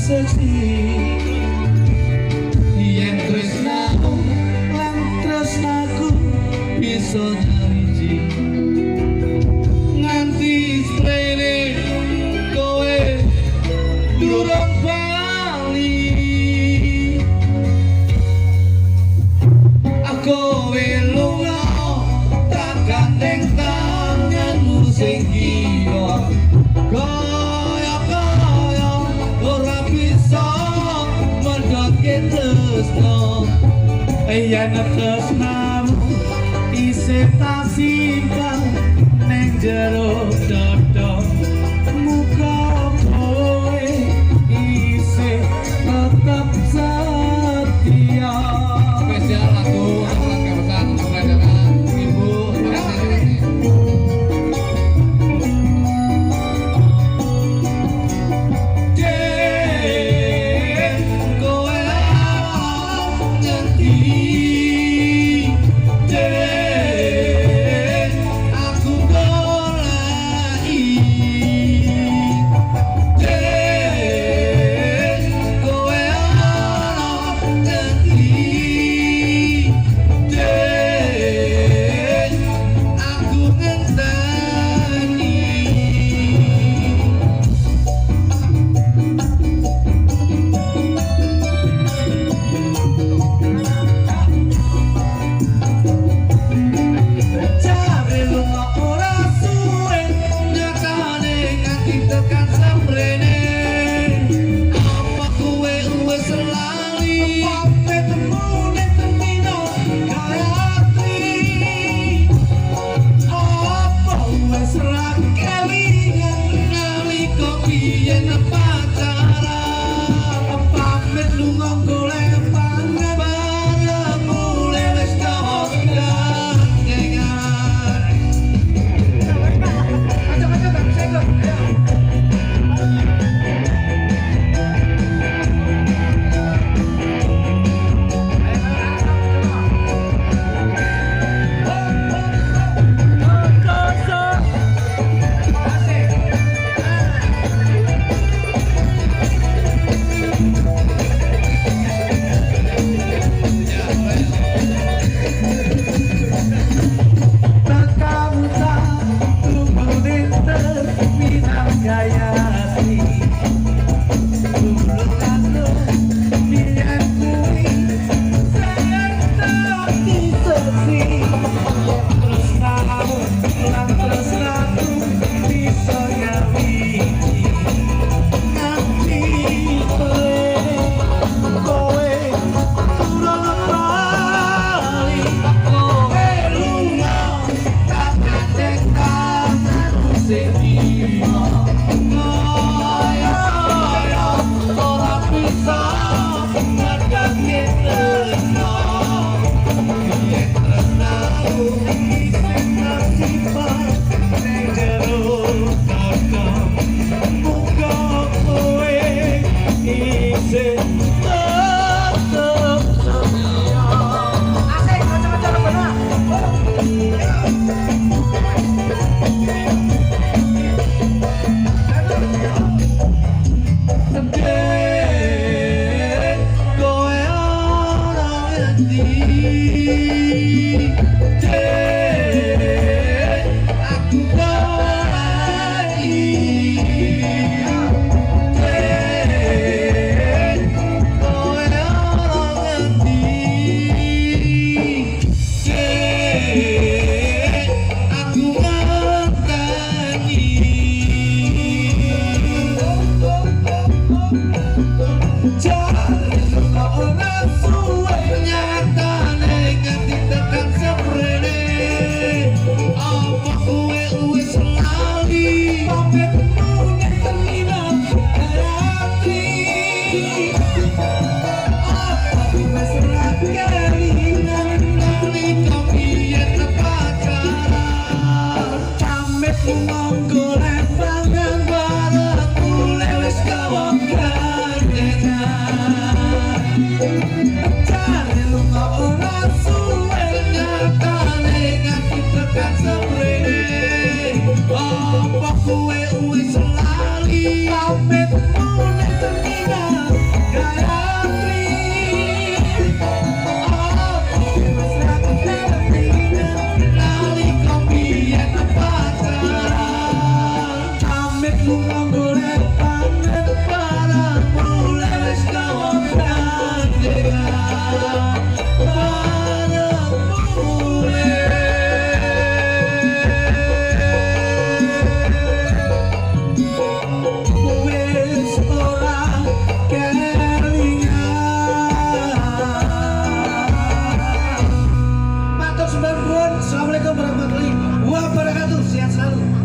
seksi yen tresnaku lan tresnaku bisa nyawiji nganti sprene kowe durung bali aku lunga tak gandeng tanganmu sing kiwa kaya ora bisa mendoke tresno yen tresnamu isih tak simpan ning jero dada muga kowe isih tetep setia spesial lagu kebesaran keberadaan ibu Kowe wis lali pamit mulai terkira Lunga golek panen barang mulai wis kawonan dengan barang mulai wis ora kelingan. Matur sembah nuwun. Assalamualaikum warahmatullahi wabarakatuh. Sehat selalu.